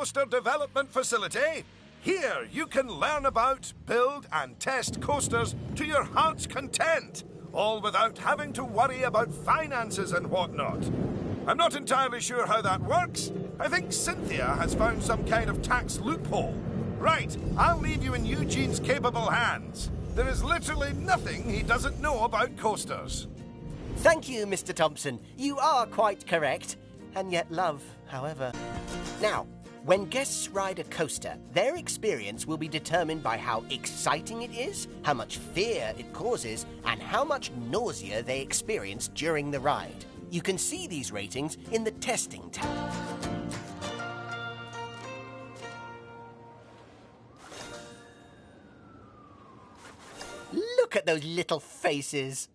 Coaster Development Facility. Here you can learn about, build and test coasters to your heart's content, all without having to worry about finances and whatnot. I'm not entirely sure how that works. I think Cynthia has found some kind of tax loophole. Right, I'll leave you in Eugene's capable hands. There is literally nothing he doesn't know about coasters. Thank you, Mr. Thompson. You are quite correct. And yet love, however. Now, when guests ride a coaster, their experience will be determined by how exciting it is, how much fear it causes, and how much nausea they experience during the ride. You can see these ratings in the testing tab. Look at those little faces.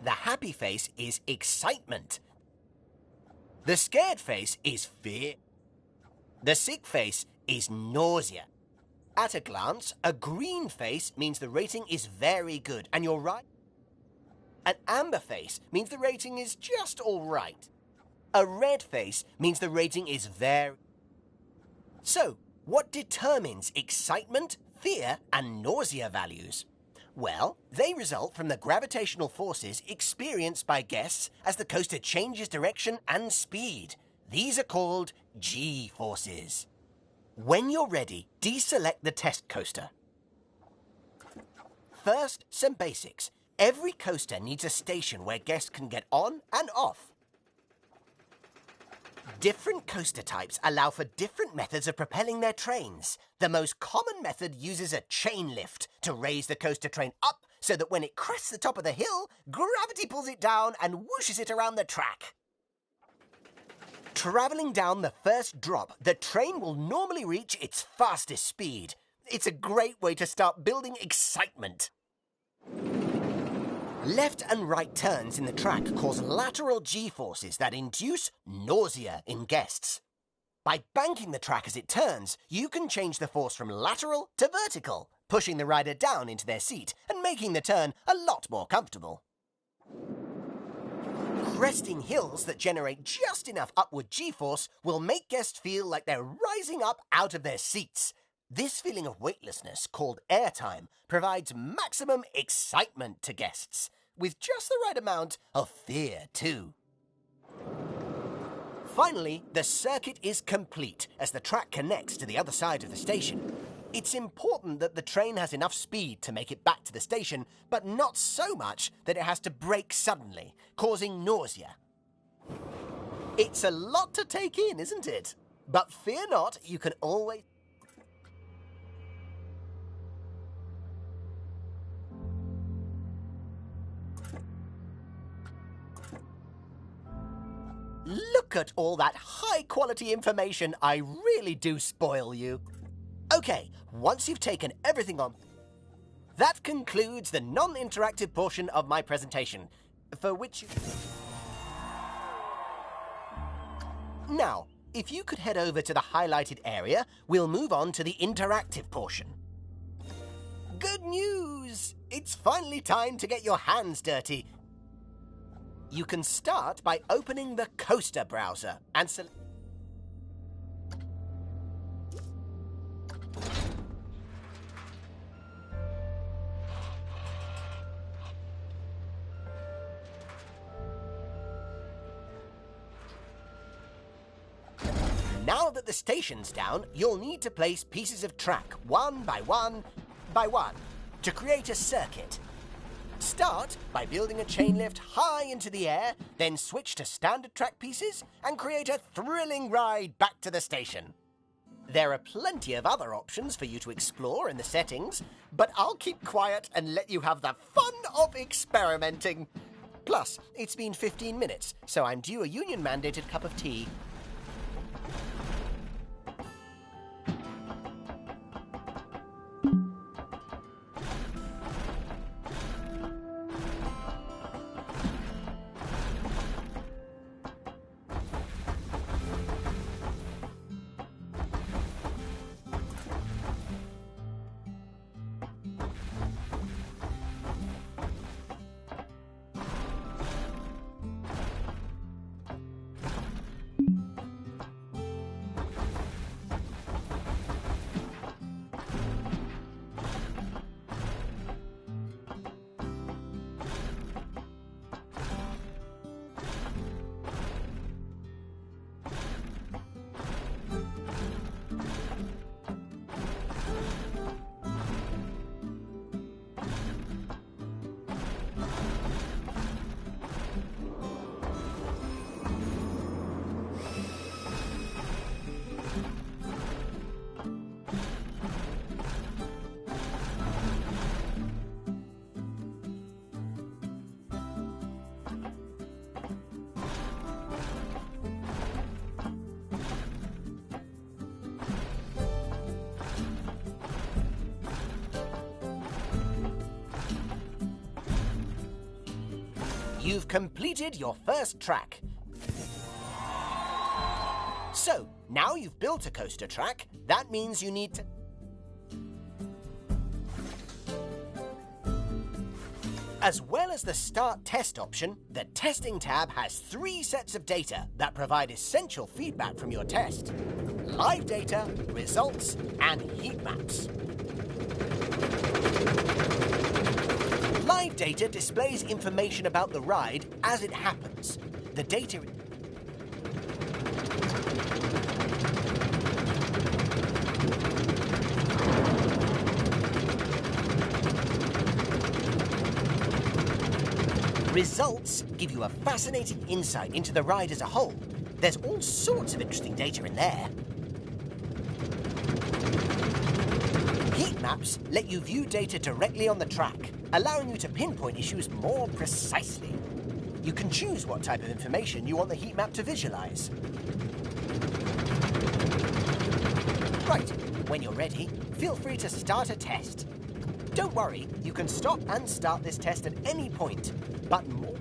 The happy face is excitement. The scared face is fear. The sick face is nausea. At a glance, a green face means the rating is very good, and you're right. An amber face means the rating is just all right. A red face means the rating is very... So, what determines excitement, fear, and nausea values? Well, they result from the gravitational forces experienced by guests as the coaster changes direction and speed. These are called G-forces. When you're ready, deselect the test coaster. First, some basics. Every coaster needs a station where guests can get on and off. Different coaster types allow for different methods of propelling their trains. The most common method uses a chain lift to raise the coaster train up so that when it crests the top of the hill, gravity pulls it down and whooshes it around the track. Travelling down the first drop, the train will normally reach its fastest speed. It's a great way to start building excitement. Left and right turns in the track cause lateral G-forces that induce nausea in guests. By banking the track as it turns, you can change the force from lateral to vertical, pushing the rider down into their seat and making the turn a lot more comfortable. Cresting hills that generate just enough upward G-force will make guests feel like they're rising up out of their seats. This feeling of weightlessness, called airtime, provides maximum excitement to guests, with just the right amount of fear, too. Finally, the circuit is complete as the track connects to the other side of the station. It's important that the train has enough speed to make it back to the station, but not so much that it has to brake suddenly, causing nausea. It's a lot to take in, isn't it? But fear not, you can always... Look at all that high-quality information. I really do spoil you. Okay, once you've taken everything on... That concludes the non-interactive portion of my presentation, for which you... Now, if you could head over to the highlighted area, we'll move on to the interactive portion. Good news! It's finally time to get your hands dirty. You can start by opening the Coaster browser and select... Now that the station's down, you'll need to place pieces of track one by one by one to create a circuit. Start by building a chain lift high into the air, then switch to standard track pieces and create a thrilling ride back to the station. There are plenty of other options for you to explore in the settings, but I'll keep quiet and let you have the fun of experimenting. Plus, it's been 15 minutes, so I'm due a union-mandated cup of tea. You've completed your first track. So, now you've built a coaster track, that means you need to... As well as the Start Test option, the Testing tab has 3 sets of data that provide essential feedback from your test. Live data, results, and heat maps. Live data displays information about the ride as it happens. The data... Results give you a fascinating insight into the ride as a whole. There's all sorts of interesting data in there. Heat maps let you view data directly on the track, allowing you to pinpoint issues more precisely. You can choose what type of information you want the heat map to visualize. Right, when you're ready, feel free to start a test. Don't worry, you can stop and start this test at any point, but more...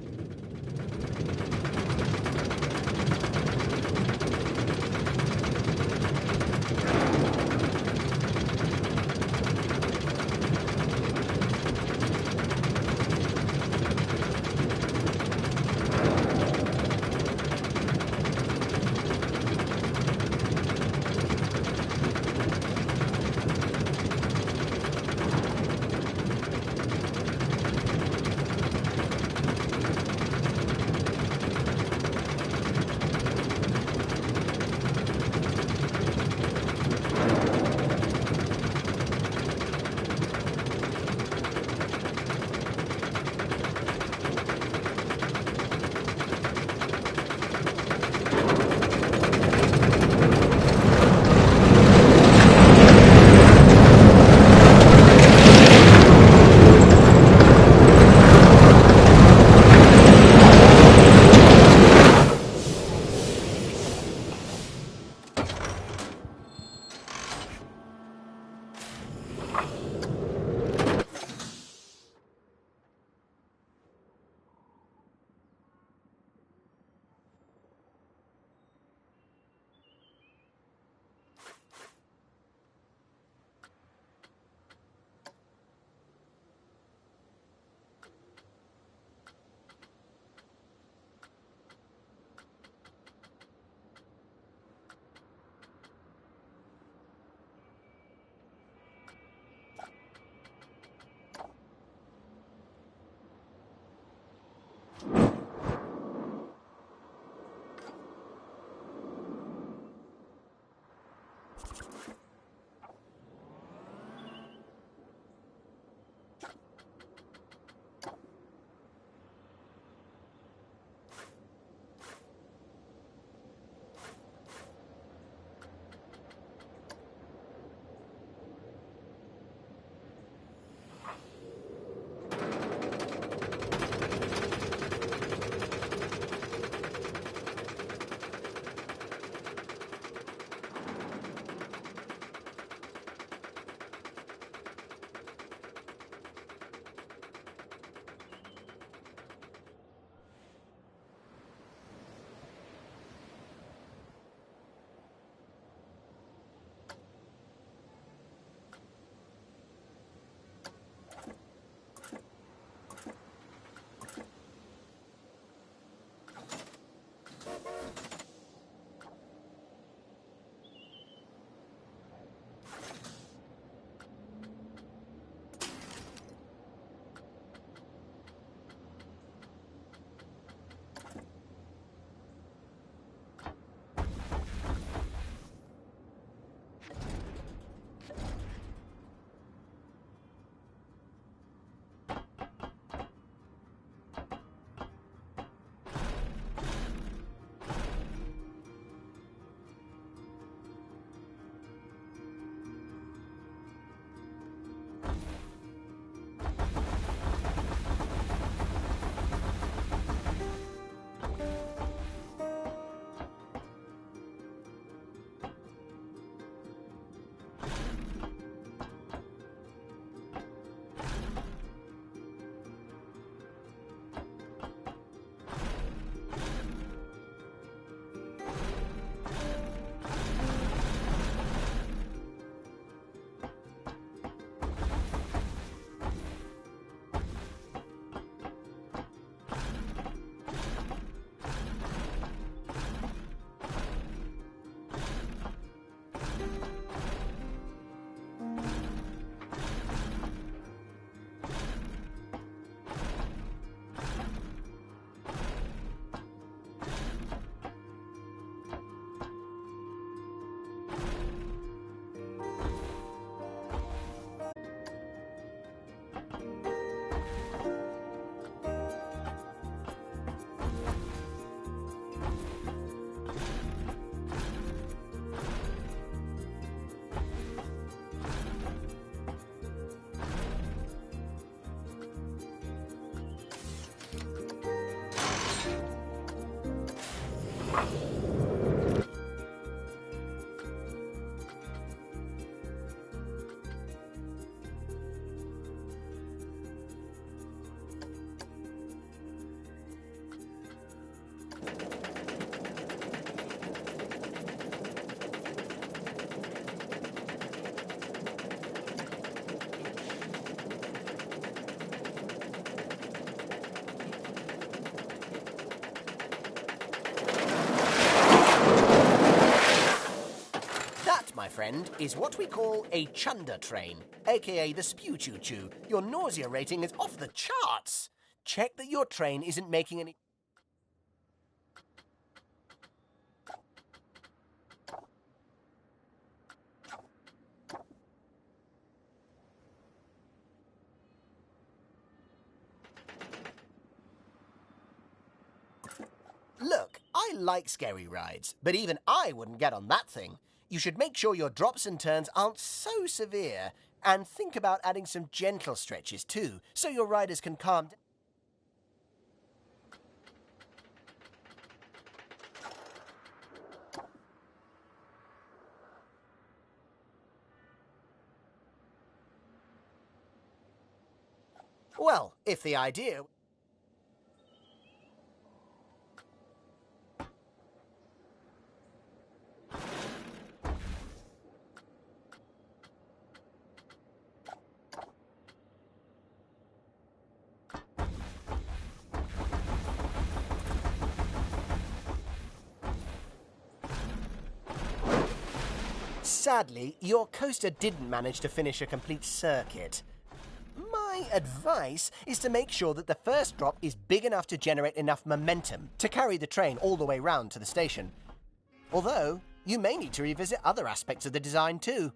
My friend, is what we call a chunder train, aka the Spew Choo Choo. Your nausea rating is off the charts. Check that your train isn't making any... Look, I like scary rides, but even I wouldn't get on that thing. You should make sure your drops and turns aren't so severe, and think about adding some gentle stretches too, so your riders can calm down. Well, if the idea... Sadly, your coaster didn't manage to finish a complete circuit. My advice is to make sure that the first drop is big enough to generate enough momentum to carry the train all the way round to the station. Although, you may need to revisit other aspects of the design too.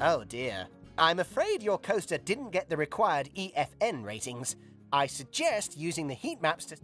Oh dear. I'm afraid your coaster didn't get the required EFN ratings. I suggest using the heat maps to...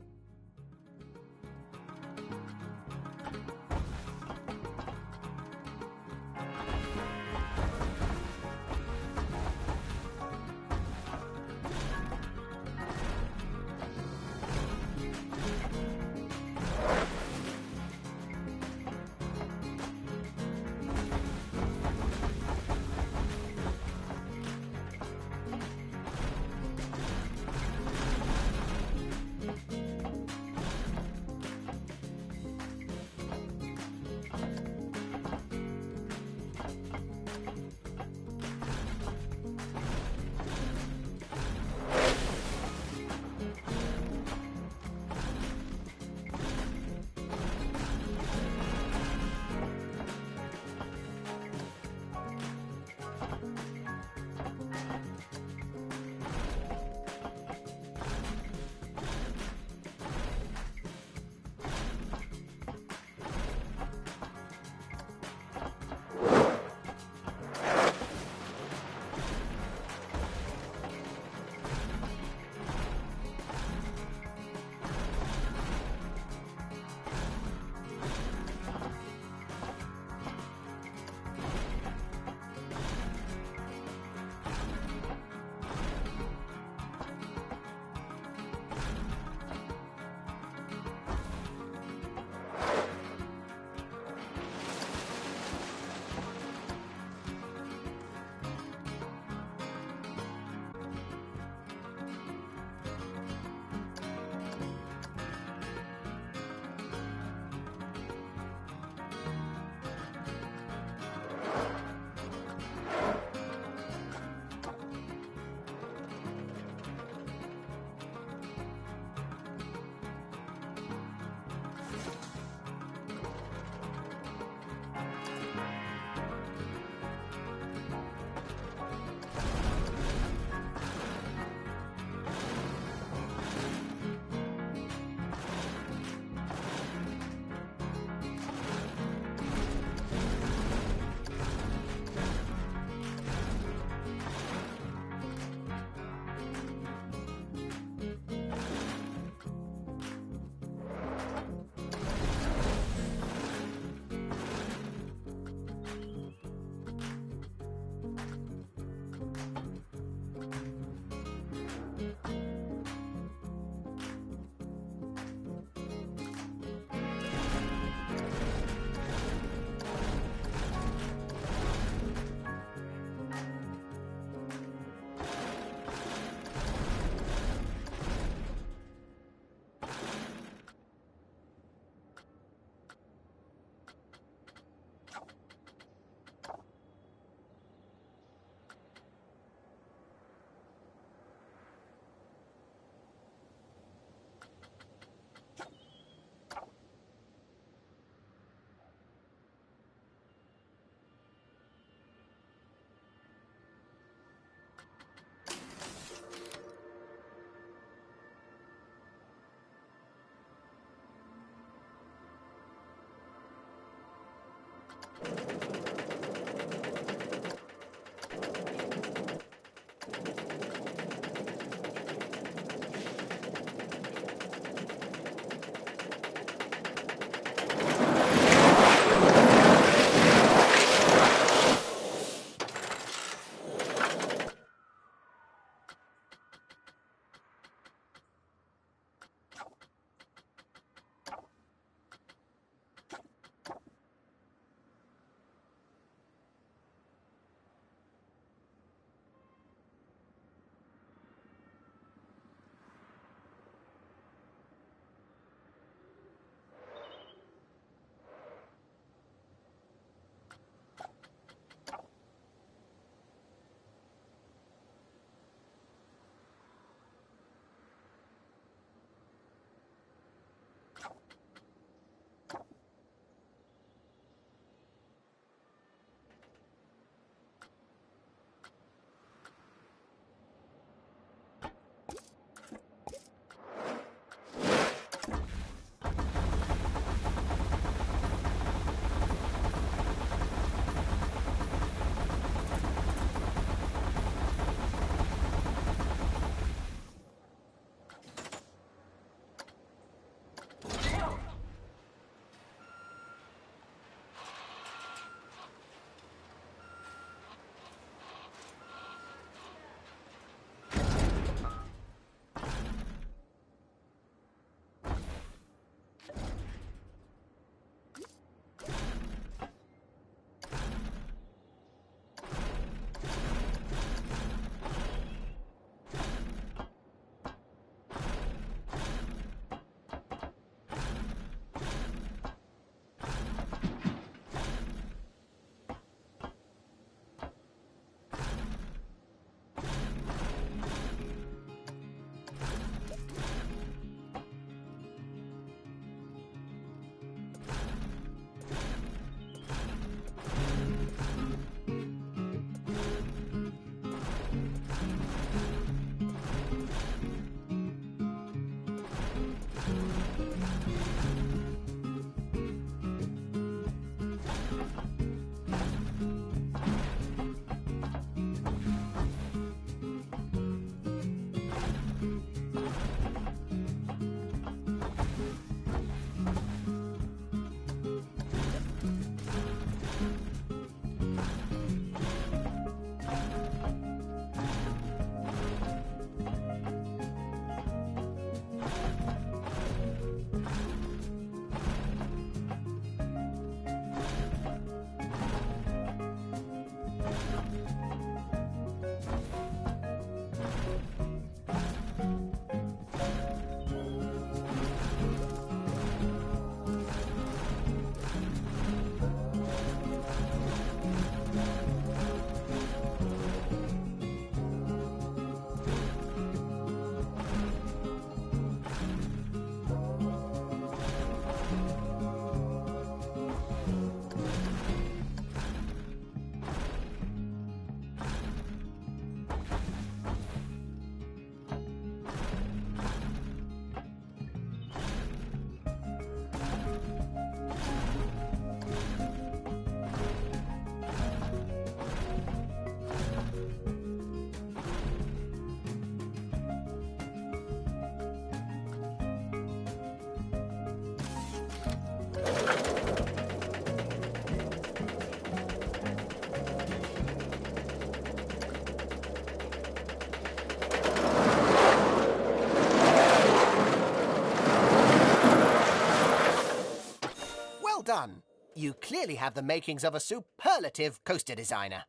You clearly have the makings of a superlative coaster designer.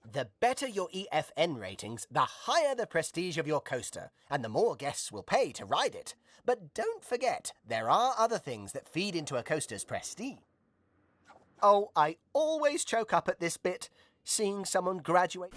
The better your EFN ratings, the higher the prestige of your coaster, and the more guests will pay to ride it. But don't forget, there are other things that feed into a coaster's prestige. Oh, I always choke up at this bit, seeing someone graduate.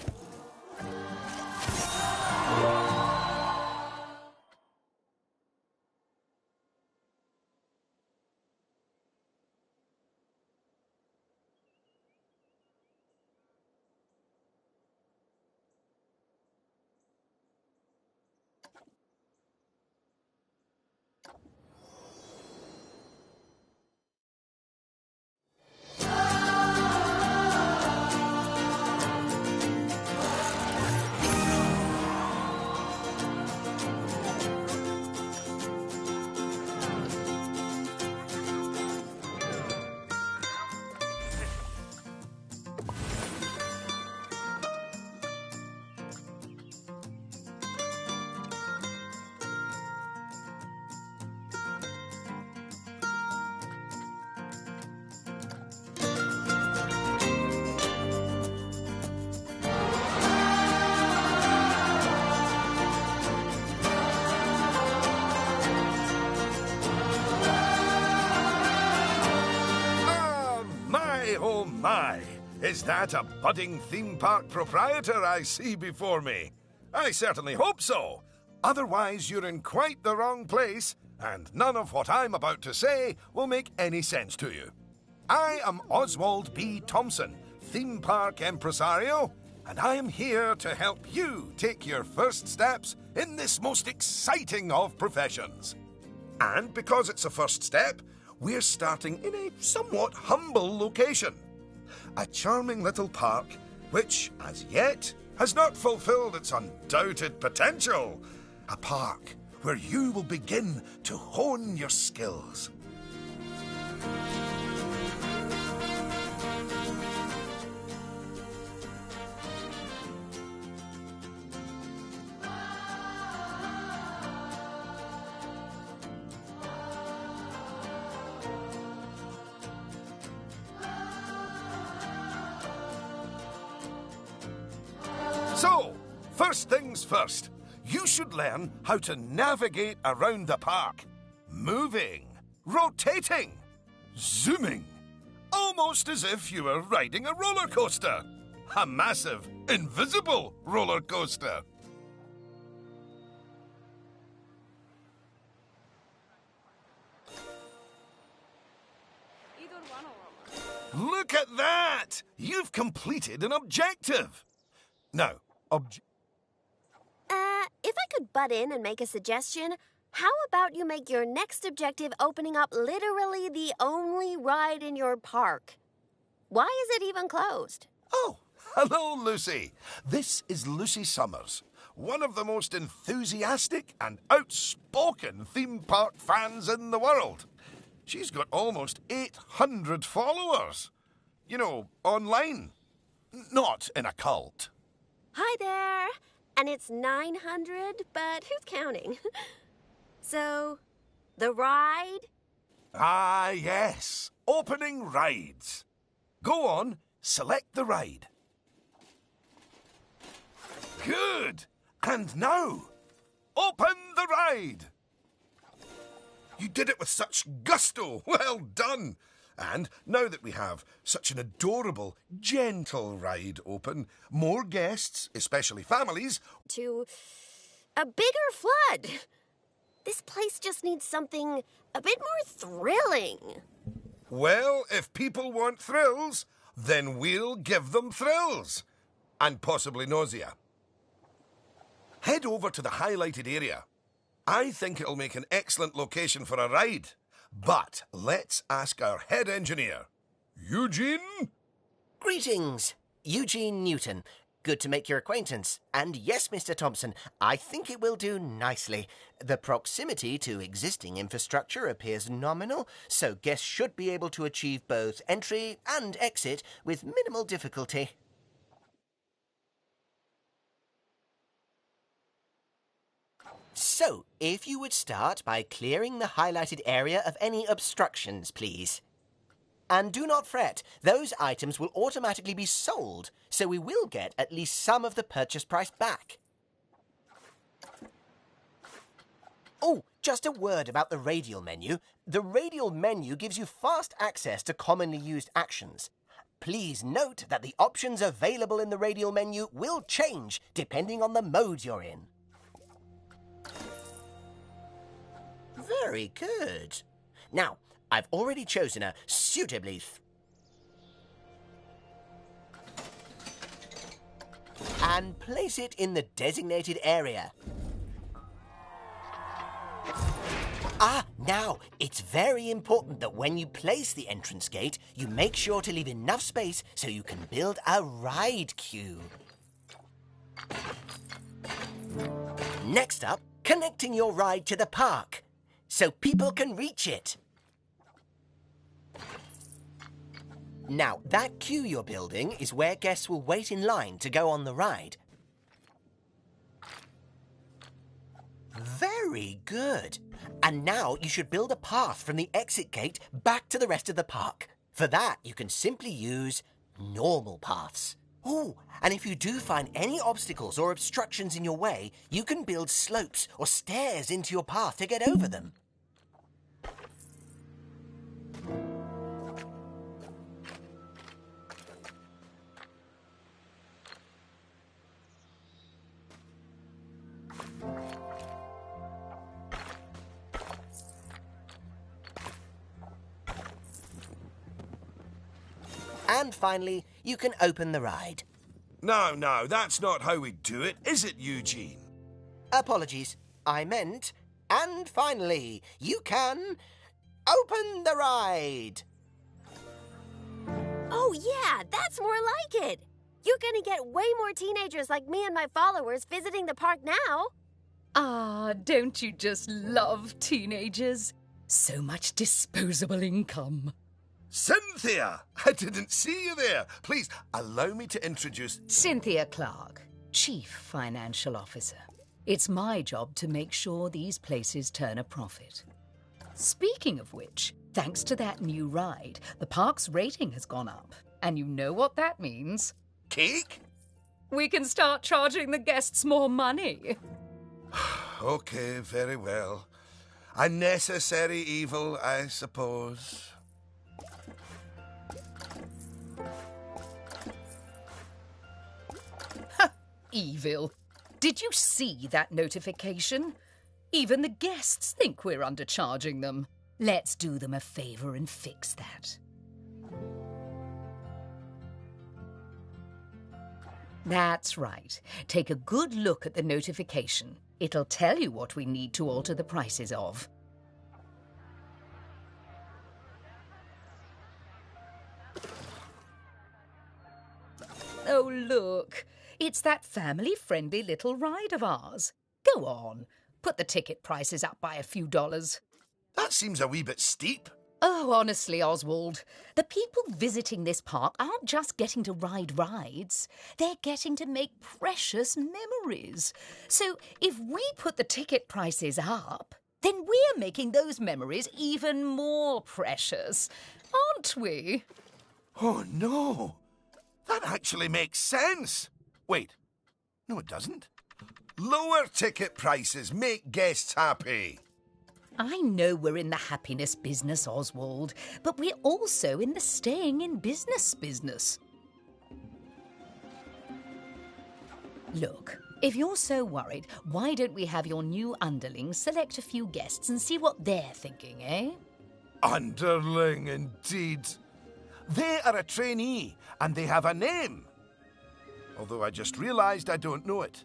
Oh my! Is that a budding theme park proprietor I see before me? I certainly hope so. Otherwise, you're in quite the wrong place, and none of what I'm about to say will make any sense to you. I am Oswald B. Thompson, theme park impresario, and I am here to help you take your first steps in this most exciting of professions. And because it's a first step, we're starting in a somewhat humble location. A charming little park which, as yet, has not fulfilled its undoubted potential. A park where you will begin to hone your skills. So, first things first, you should learn how to navigate around the park. Moving, rotating, zooming. Almost as if you were riding a roller coaster. A massive, invisible roller coaster. Look at that! You've completed an objective. Now, if I could butt in and make a suggestion, how about you make your next objective opening up literally the only ride in your park? Why is it even closed? Oh, hello, Lucy. This is Lucy Summers, one of the most enthusiastic and outspoken theme park fans in the world. She's got almost 800 followers. You know, online. Not in a cult. Hi there. And it's 900, but who's counting? So, the ride? Ah, yes. Opening rides. Go on, select the ride. Good. And now, open the ride. You did it with such gusto. Well done. And now that we have such an adorable, gentle ride open, more guests, especially families, To a bigger flood. This place just needs something a bit more thrilling. well, if people want thrills, then we'll give them thrills. And possibly nausea. Head over to the highlighted area. I think it'll make an excellent location for a ride. But let's ask our head engineer. Eugene? Greetings, Eugene Newton. Good to make your acquaintance. And yes, Mr. Thompson, I think it will do nicely. The proximity to existing infrastructure appears nominal, so guests should be able to achieve both entry and exit with minimal difficulty. So, if you would start by clearing the highlighted area of any obstructions, please. And do not fret, those items will automatically be sold, so we will get at least some of the purchase price back. Oh, just a word about the radial menu. The radial menu gives you fast access to commonly used actions. Please note that the options available in the radial menu will change depending on the mode you're in. Very good. Now, I've already chosen a suitably... and place it in the designated area. Now, it's very important that when you place the entrance gate, you make sure to leave enough space so you can build a ride queue. Next up, connecting your ride to the park, so people can reach it. Now, that queue you're building is where guests will wait in line to go on the ride. Very good. And now you should build a path from the exit gate back to the rest of the park. For that, you can simply use normal paths. Oh, and if you do find any obstacles or obstructions in your way, you can build slopes or stairs into your path to get over them. And finally, you can open the ride. No, that's not how we do it, is it, Eugene? Apologies, I meant, and finally, you can open the ride. Oh, yeah, that's more like it. You're gonna get way more teenagers like me and my followers visiting the park now. Ah, don't you just love teenagers? So much disposable income. Cynthia! I didn't see you there. Please, allow me to introduce... Cynthia Clark, Chief Financial Officer. It's my job to make sure these places turn a profit. Speaking of which, thanks to that new ride, the park's rating has gone up. And you know what that means? Cake? We can start charging the guests more money. Okay, very well. A necessary evil, I suppose. Evil. Did you see that notification? Even the guests think we're undercharging them. Let's do them a favour and fix that. That's right. Take a good look at the notification. It'll tell you what we need to alter the prices of. Oh, look. It's that family-friendly little ride of ours. Go on. Put the ticket prices up by a few dollars. That seems a wee bit steep. Oh, honestly, Oswald, the people visiting this park aren't just getting to ride rides. They're getting to make precious memories. So if we put the ticket prices up, then we're making those memories even more precious, aren't we? Oh, no. That actually makes sense. Wait. No, it doesn't. Lower ticket prices make guests happy. I know we're in the happiness business, Oswald, but we're also in the staying in business business. Look, if you're so worried, why don't we have your new underlings select a few guests and see what they're thinking, eh? Underling, indeed. They are a trainee, and they have a name. Although I just realised I don't know it.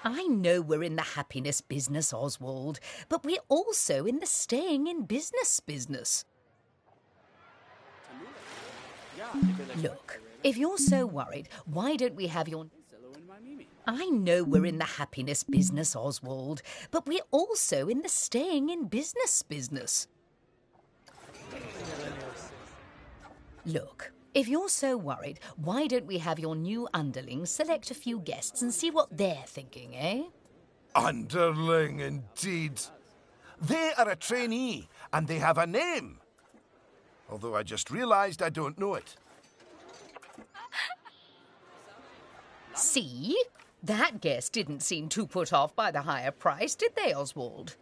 I know we're in the happiness business, Oswald, but we're also in the staying in business business. Look, if you're so worried, why don't we have your... I know we're in the happiness business, Oswald, but we're also in the staying in business business. Look, if you're so worried, why don't we have your new underlings select a few guests and see what they're thinking, eh? Underling, indeed. They are a trainee, and they have a name. Although I just realised I don't know it. See? That guest didn't seem too put off by the higher price, did they, Oswald?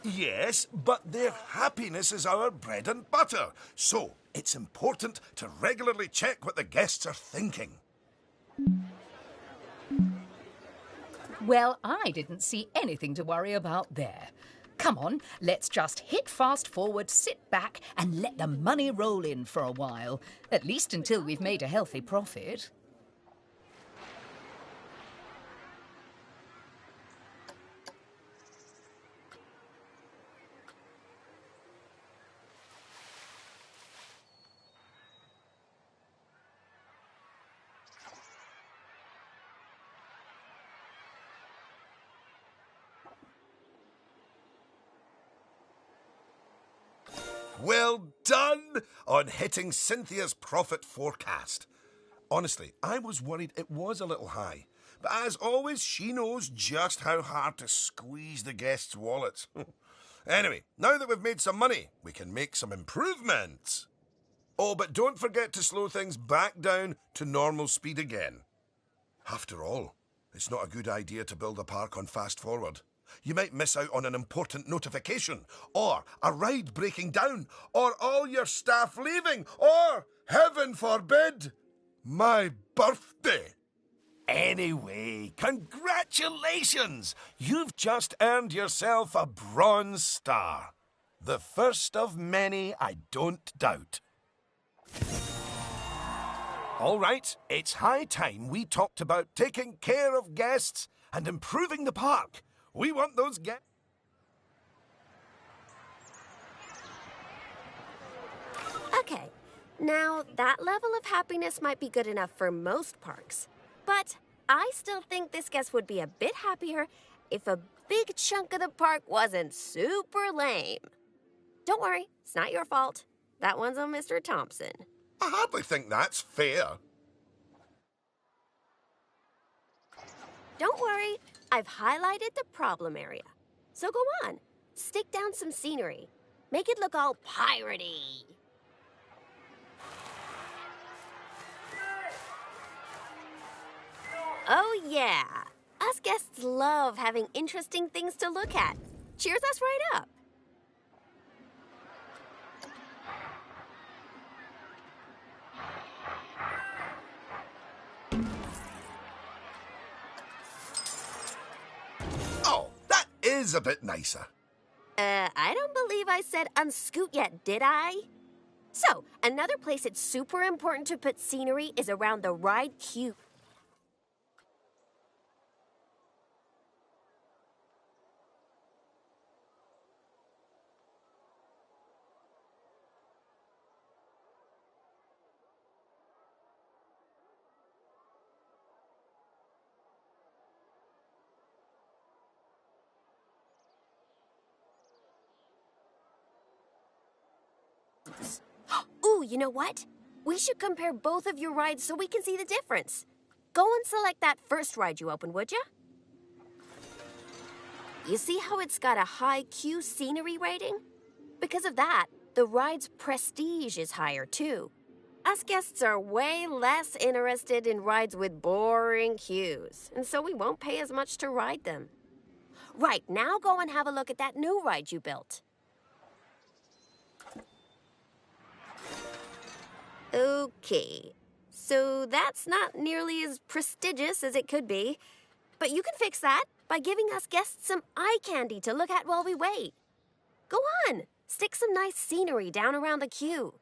Yes, but their happiness is our bread and butter. So, it's important to regularly check what the guests are thinking. Well, I didn't see anything to worry about there. Come on, let's just hit fast forward, sit back, and let the money roll in for a while. At least until we've made a healthy profit. Well done on hitting Cynthia's profit forecast. Honestly, I was worried it was a little high. But as always, she knows just how hard to squeeze the guests' wallets. Anyway, now that we've made some money, we can make some improvements. Oh, but don't forget to slow things back down to normal speed again. After all, it's not a good idea to build a park on fast forward. You might miss out on an important notification, or a ride breaking down, or all your staff leaving, or, heaven forbid, my birthday. Anyway, congratulations! You've just earned yourself a bronze star. The first of many, I don't doubt. All right, it's high time we talked about taking care of guests and improving the park. We want those guests. Okay, now that level of happiness might be good enough for most parks. But I still think this guest would be a bit happier if a big chunk of the park wasn't super lame. Don't worry, it's not your fault. That one's on Mr. Thompson. I hardly think that's fair. Don't worry, I've highlighted the problem area. So go on, stick down some scenery. Make it look all piratey. Oh yeah, us guests love having interesting things to look at. Cheers us right up. Oh, that is a bit nicer. I don't believe I said unscoot yet, did I? So, another place it's super important to put scenery is around the ride queue. Ooh, you know what? We should compare both of your rides so we can see the difference. Go and select that first ride you opened, would ya? You see how it's got a high Q scenery rating? Because of that, the ride's prestige is higher too. Us guests are way less interested in rides with boring queues, and so we won't pay as much to ride them. Right, now go and have a look at that new ride you built. Okay, so that's not nearly as prestigious as it could be, but you can fix that by giving us guests some eye candy to look at while we wait. Go on, stick some nice scenery down around the queue.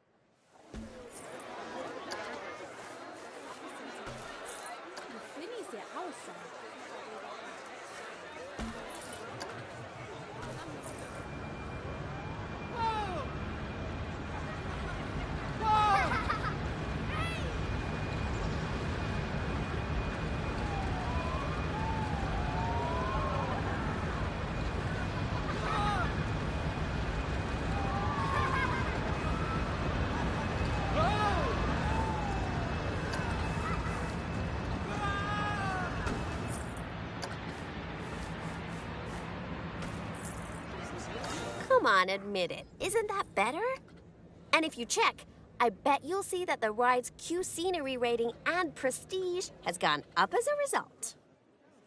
Come on, admit it. Isn't that better? And if you check, I bet you'll see that the ride's Q scenery rating and prestige has gone up as a result.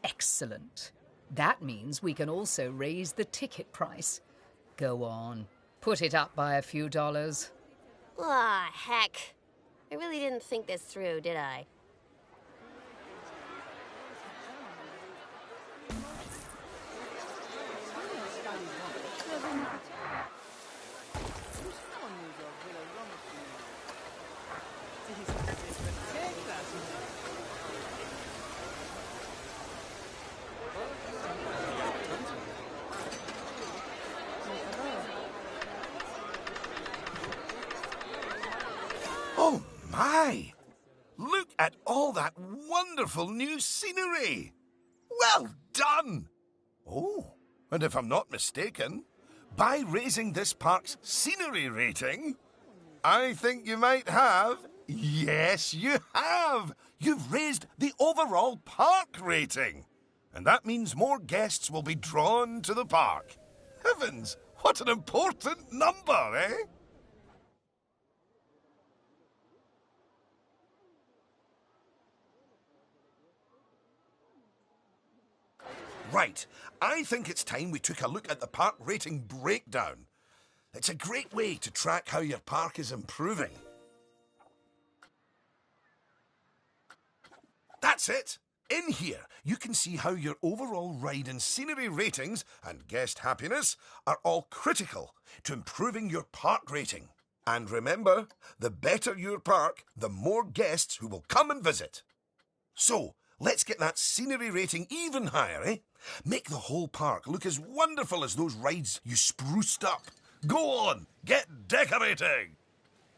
Excellent. That means we can also raise the ticket price. Go on, put it up by a few dollars. Ah, heck. I really didn't think this through, did I? Oh, my! Look at all that wonderful new scenery! Well done! Oh, and if I'm not mistaken, by raising this park's scenery rating, I think you might have... Yes, you have! You've raised the overall park rating. And that means more guests will be drawn to the park. Heavens, what an important number, eh? Right, I think it's time we took a look at the park rating breakdown. It's a great way to track how your park is improving. That's it! In here, you can see how your overall ride and scenery ratings and guest happiness are all critical to improving your park rating. And remember, the better your park, the more guests who will come and visit. So, let's get that scenery rating even higher, eh? Make the whole park look as wonderful as those rides you spruced up. Go on, get decorating!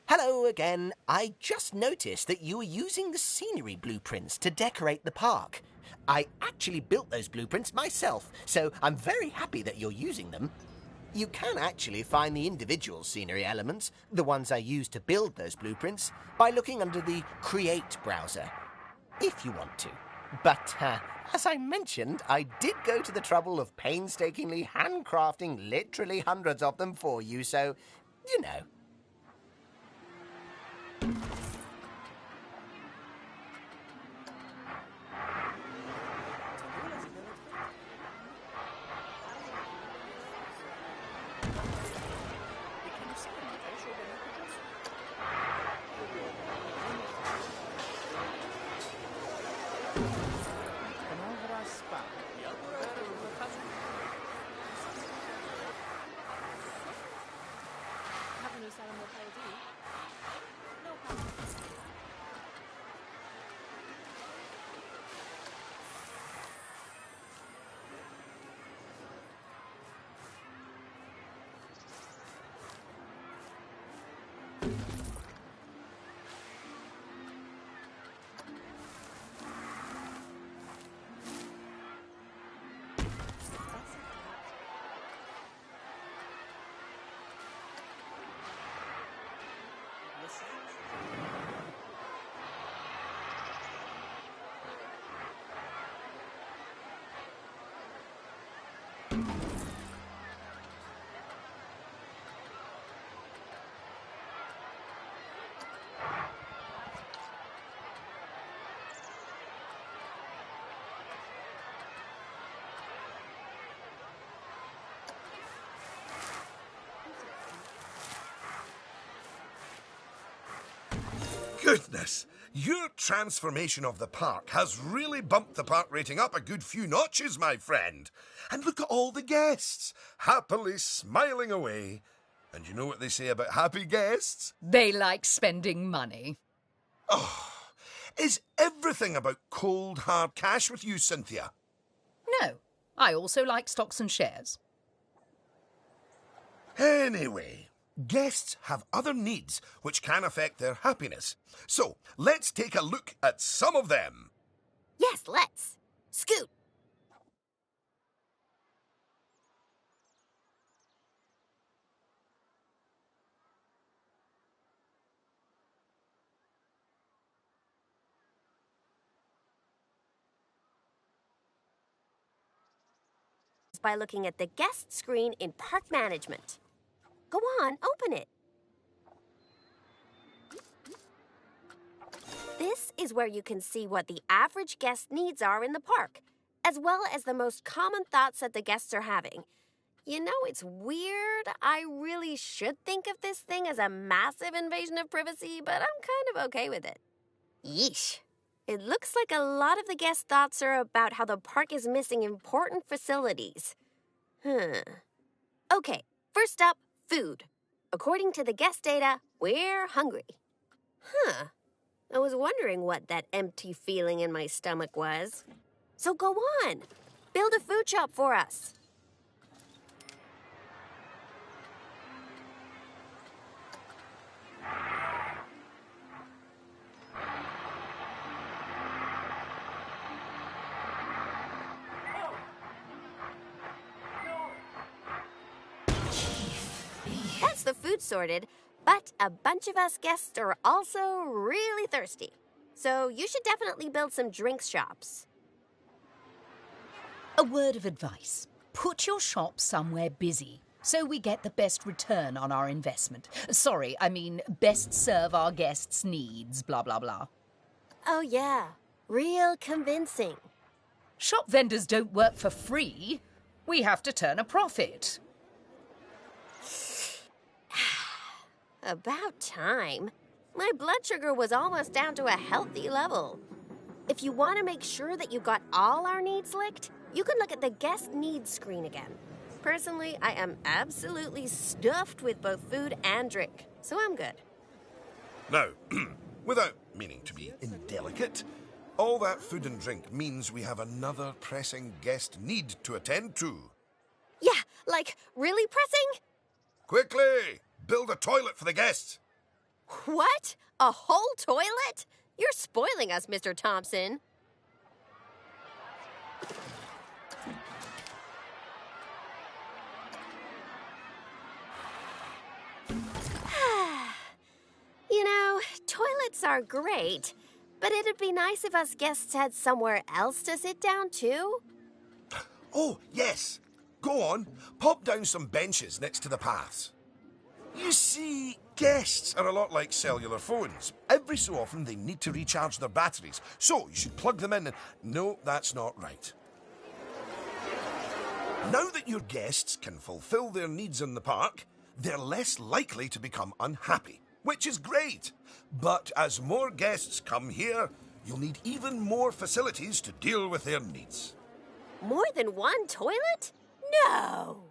Hello again. I just noticed that you were using the scenery blueprints to decorate the park. I actually built those blueprints myself, so I'm very happy that you're using them. You can actually find the individual scenery elements, the ones I used to build those blueprints, by looking under the Create browser, if you want to. But, as I mentioned, I did go to the trouble of painstakingly handcrafting literally hundreds of them for you, so, you know. Goodness, your transformation of the park has really bumped the park rating up a good few notches, my friend. And look at all the guests, happily smiling away. And you know what they say about happy guests? They like spending money. Oh, is everything about cold, hard cash with you, Cynthia? No, I also like stocks and shares. Anyway, guests have other needs which can affect their happiness. So, let's take a look at some of them. Yes, let's. Scoot. By looking at the guest screen in Park Management. Go on, open it. This is where you can see what the average guest needs are in the park, as well as the most common thoughts that the guests are having. You know, it's weird. I really should think of this thing as a massive invasion of privacy, but I'm kind of okay with it. Yeesh. It looks like a lot of the guest thoughts are about how the park is missing important facilities. Okay, first up, food. According to the guest data, we're hungry. I was wondering what that empty feeling in my stomach was. So go on, build a food shop for us. That's the food sorted, but a bunch of us guests are also really thirsty. So you should definitely build some drinks shops. A word of advice. Put your shop somewhere busy so we get the best return on our investment. Sorry, I mean best serve our guests' needs, blah, blah, blah. Oh yeah, real convincing. Shop vendors don't work for free. We have to turn a profit. About time. My blood sugar was almost down to a healthy level. If you want to make sure that you got all our needs licked, you can look at the guest needs screen again. Personally, I am absolutely stuffed with both food and drink, so I'm good. Now, without meaning to be indelicate, all that food and drink means we have another pressing guest need to attend to. Yeah, like, really pressing? Quickly! Build a toilet for the guests. What? A whole toilet? You're spoiling us, Mr. Thompson. You know, toilets are great, but it'd be nice if us guests had somewhere else to sit down, too. Oh, yes. Go on. Pop down some benches next to the paths. You see, guests are a lot like cellular phones. Every so often they need to recharge their batteries, so you should plug them in and... No, that's not right. Now that your guests can fulfill their needs in the park, they're less likely to become unhappy, which is great. But as more guests come here, you'll need even more facilities to deal with their needs. More than one toilet? No!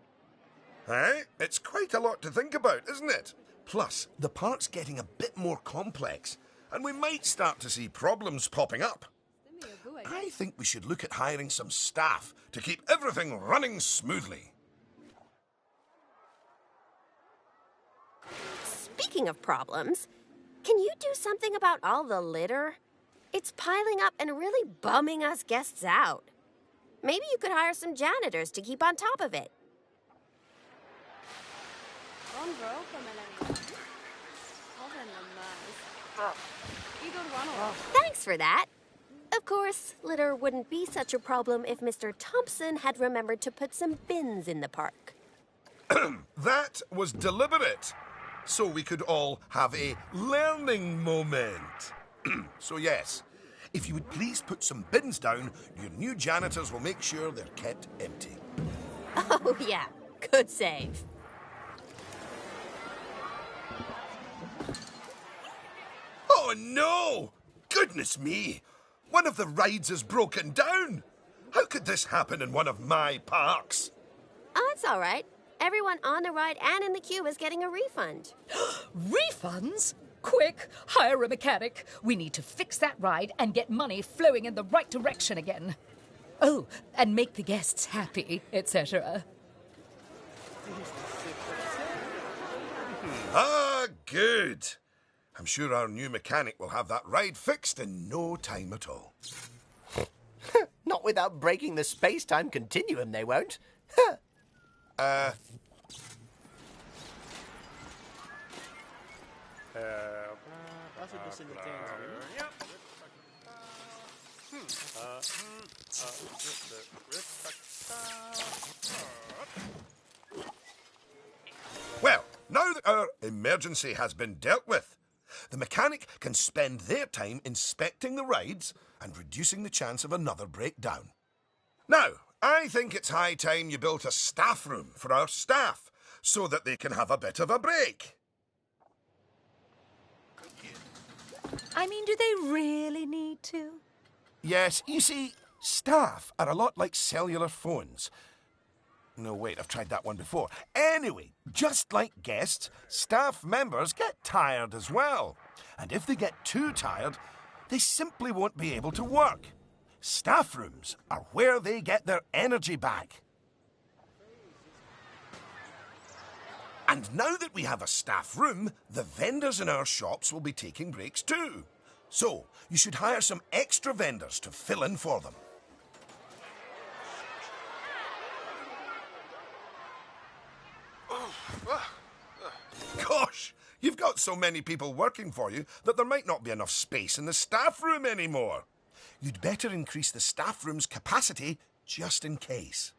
Eh? It's quite a lot to think about, isn't it? Plus, the park's getting a bit more complex, and we might start to see problems popping up. I think we should look at hiring some staff to keep everything running smoothly. Speaking of problems, can you do something about all the litter? It's piling up and really bumming us guests out. Maybe you could hire some janitors to keep on top of it. Thanks for that. Of course, litter wouldn't be such a problem if Mr. Thompson had remembered to put some bins in the park. That was deliberate, so we could all have a learning moment. So yes, if you would please put some bins down, your new janitors will make sure they're kept empty. Oh yeah, good save. Oh no! Goodness me! One of the rides is broken down! How could this happen in one of my parks? Oh, it's all right. Everyone on the ride and in the queue is getting a refund. Refunds? Quick, hire a mechanic. We need to fix that ride and get money flowing in the right direction again. Oh, and make the guests happy, etc. Ah, good. I'm sure our new mechanic will have that ride fixed in no time at all. Not without breaking the space-time continuum, they won't. Well, Now that our emergency has been dealt with, the mechanic can spend their time inspecting the rides and reducing the chance of another breakdown. Now, I think it's high time you built a staff room for our staff so that they can have a bit of a break. I mean, do they really need to? Yes, you see, staff are a lot like cellular phones. No, wait, I've tried that one before. Anyway, just like guests, staff members get tired as well. And if they get too tired, they simply won't be able to work. Staff rooms are where they get their energy back. And now that we have a staff room, the vendors in our shops will be taking breaks too. So, you should hire some extra vendors to fill in for them. Gosh, you've got so many people working for you that there might not be enough space in the staff room anymore. You'd better increase the staff room's capacity just in case.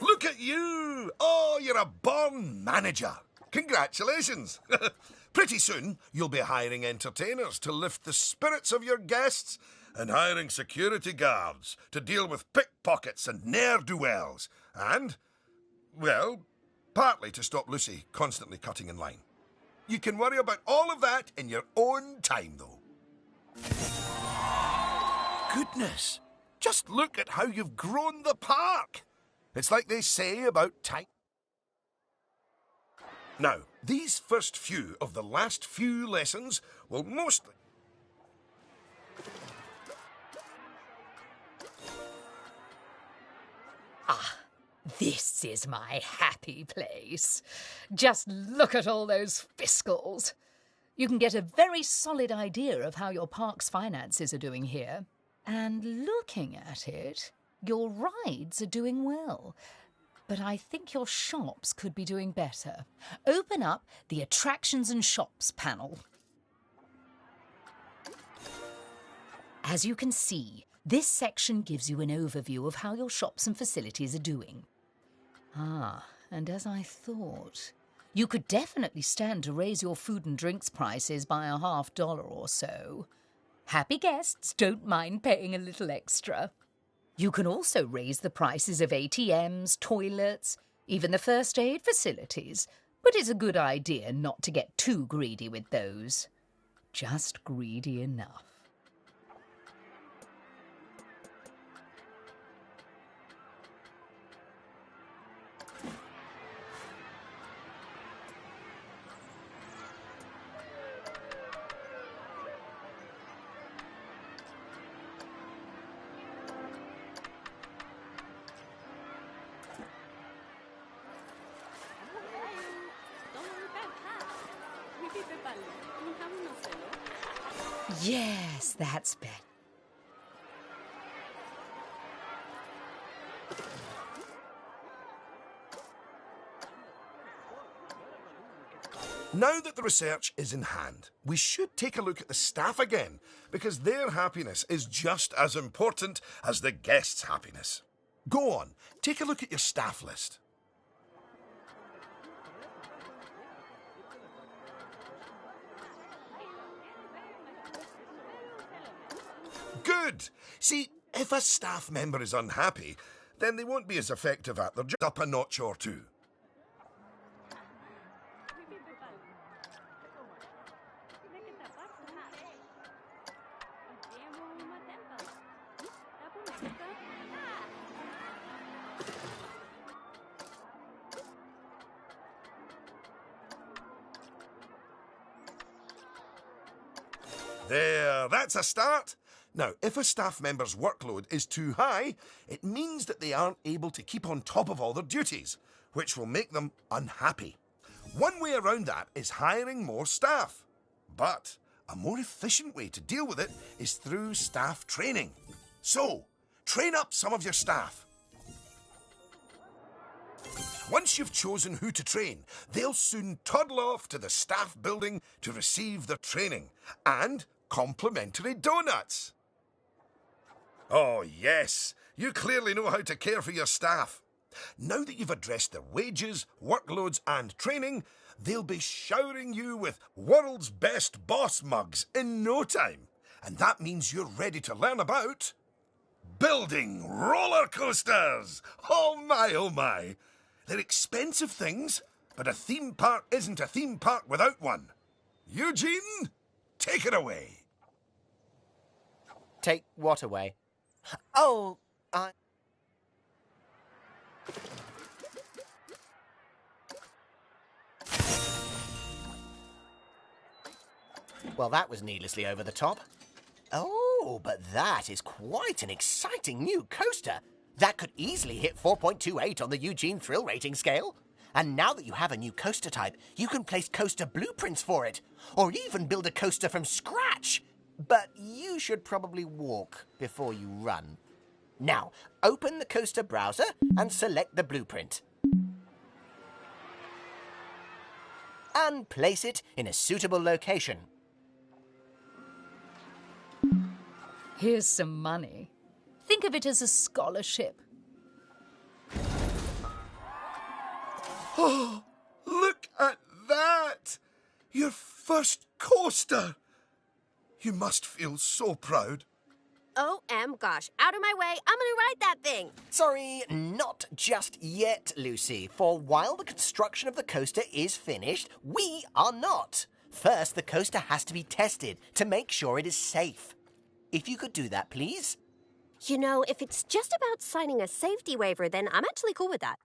Look at you! Oh, you're a born manager. Congratulations. Pretty soon, you'll be hiring entertainers to lift the spirits of your guests and hiring security guards to deal with pickpockets and ne'er-do-wells. And, well, partly to stop Lucy constantly cutting in line. You can worry about all of that in your own time, though. Goodness, just look at how you've grown the park. It's like they say about time. Now, these first few of the last few lessons will mostly... Ah, this is my happy place. Just look at all those fiscals. You can get a very solid idea of how your park's finances are doing here. And looking at it, your rides are doing well. But I think your shops could be doing better. Open up the Attractions and Shops panel. As you can see, this section gives you an overview of how your shops and facilities are doing. Ah, and as I thought, you could definitely stand to raise your food and drinks prices by $50 or so. Happy guests don't mind paying a little extra. You can also raise the prices of ATMs, toilets, even the first aid facilities, but it's a good idea not to get too greedy with those. Just greedy enough. Yes, that's better. Now that the research is in hand, we should take a look at the staff again, because their happiness is just as important as the guests' happiness. Go on, take a look at your staff list. Good! See, if a staff member is unhappy, then they won't be as effective at their job. Up a notch or two. There, that's a start. Now, if a staff member's workload is too high, it means that they aren't able to keep on top of all their duties, which will make them unhappy. One way around that is hiring more staff. But a more efficient way to deal with it is through staff training. So, train up some of your staff. Once you've chosen who to train, they'll soon toddle off to the staff building to receive their training and complimentary donuts. Oh, yes, you clearly know how to care for your staff. Now that you've addressed their wages, workloads, and training, they'll be showering you with world's best boss mugs in no time. And that means you're ready to learn about building roller coasters. Oh my, oh my. They're expensive things, but a theme park isn't a theme park without one. Eugene, take it away. Take what away? Oh, Well, that was needlessly over the top. Oh, but that is quite an exciting new coaster. That could easily hit 4.28 on the Eugene Thrill Rating scale. And now that you have a new coaster type, you can place coaster blueprints for it, or even build a coaster from scratch. But you should probably walk before you run. Now, open the coaster browser and select the blueprint. And place it in a suitable location. Here's some money. Think of it as a scholarship. Oh, look at that! Your first coaster! You must feel so proud. OM gosh, out of my way, I'm gonna ride that thing. Sorry, not just yet, Lucy. For while the construction of the coaster is finished, we are not. First, the coaster has to be tested to make sure it is safe. If you could do that, please. You know, if it's just about signing a safety waiver, then I'm actually cool with that.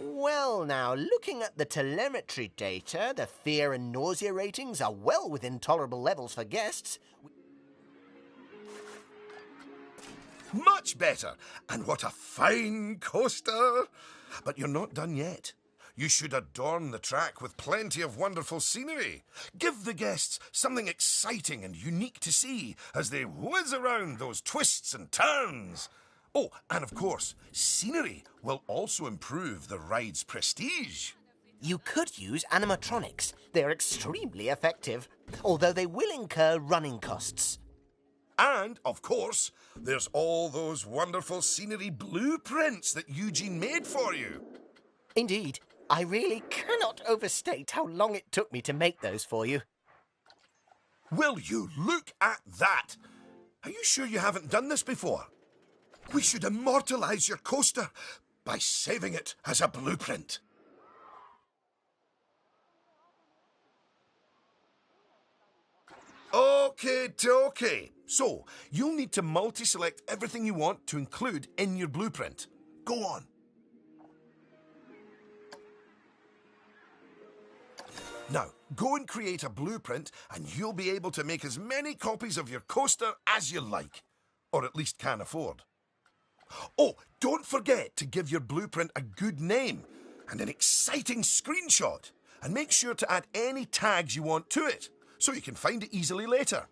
Well, now, looking at the telemetry data, the fear and nausea ratings are well within tolerable levels for guests. Much better. And what a fine coaster. But you're not done yet. You should adorn the track with plenty of wonderful scenery. Give the guests something exciting and unique to see as they whiz around those twists and turns. Oh, and of course, scenery will also improve the ride's prestige. You could use animatronics. They're extremely effective, although they will incur running costs. And, of course, there's all those wonderful scenery blueprints that Eugene made for you. Indeed, I really cannot overstate how long it took me to make those for you. Will you look at that? Are you sure you haven't done this before? We should immortalize your coaster by saving it as a blueprint. Okay. So, you'll need to multi-select everything you want to include in your blueprint. Go on. Now, go and create a blueprint and you'll be able to make as many copies of your coaster as you like. Or at least can afford. Oh, don't forget to give your blueprint a good name and an exciting screenshot. And make sure to add any tags you want to it, so you can find it easily later.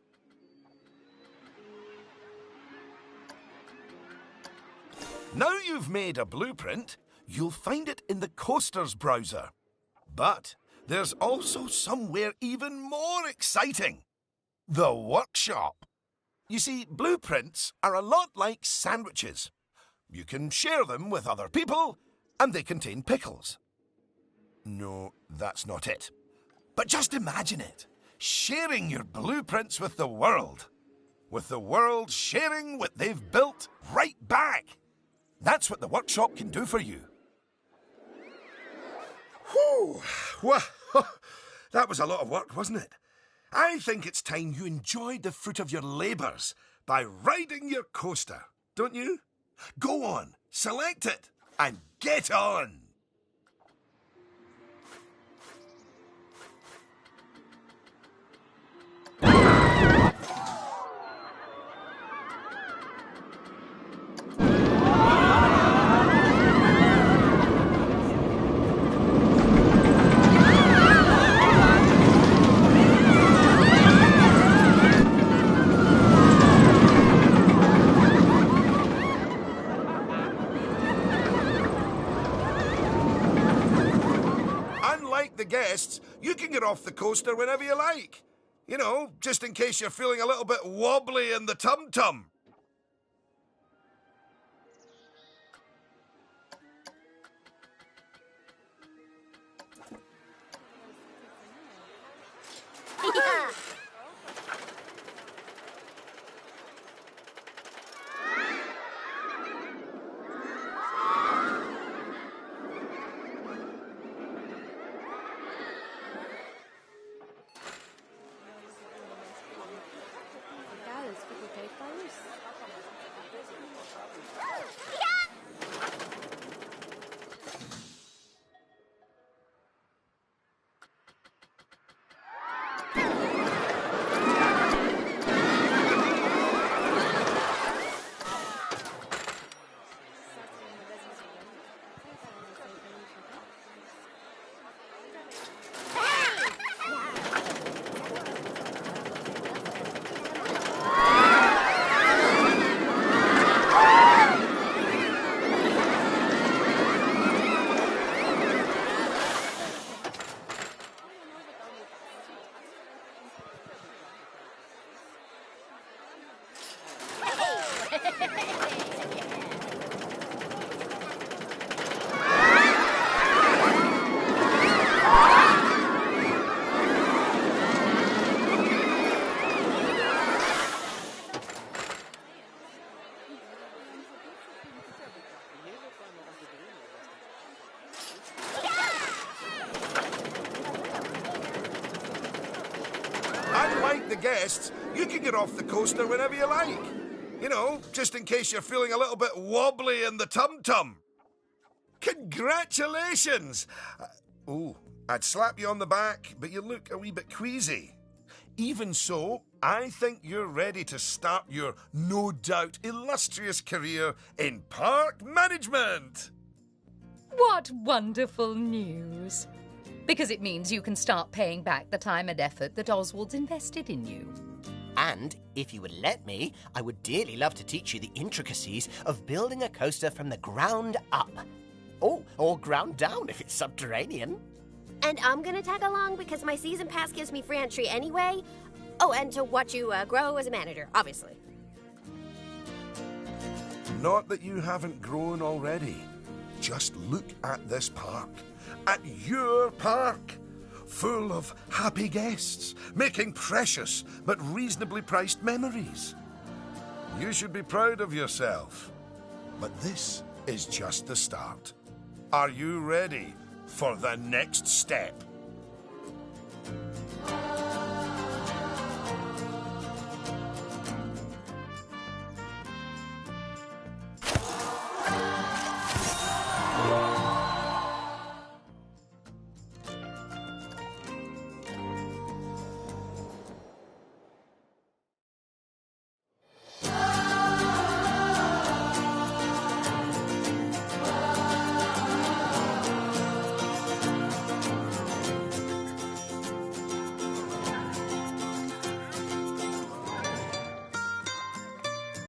Now you've made a blueprint, you'll find it in the Coasters browser. But there's also somewhere even more exciting. The workshop. You see, blueprints are a lot like sandwiches. You can share them with other people, and they contain pickles. No, that's not it. But just imagine it. Sharing your blueprints with the world. With the world sharing what they've built right back. That's what the workshop can do for you. Whew. Well, that was a lot of work, wasn't it? I think it's time you enjoyed the fruit of your labours by riding your coaster, don't you? Go on, select it, and get on! Unlike the guests, you can get off the coaster whenever you like. You know, just in case you're feeling a little bit wobbly in the tum-tum. Unlike the guests, you can get off the coaster whenever you like. You know, just in case you're feeling a little bit wobbly in the tum-tum. Congratulations! I'd slap you on the back, but you look a wee bit queasy. Even so, I think you're ready to start your no doubt illustrious career in park management. What wonderful news. Because it means you can start paying back the time and effort that Oswald's invested in you. And if you would let me, I would dearly love to teach you the intricacies of building a coaster from the ground up. Oh, or ground down if it's subterranean. And I'm gonna tag along because my season pass gives me free entry anyway. Oh, and to watch you grow as a manager, obviously. Not that you haven't grown already. Just look at this park. At your park. Full of happy guests, making precious but reasonably priced memories. You should be proud of yourself. But this is just the start. Are you ready for the next step?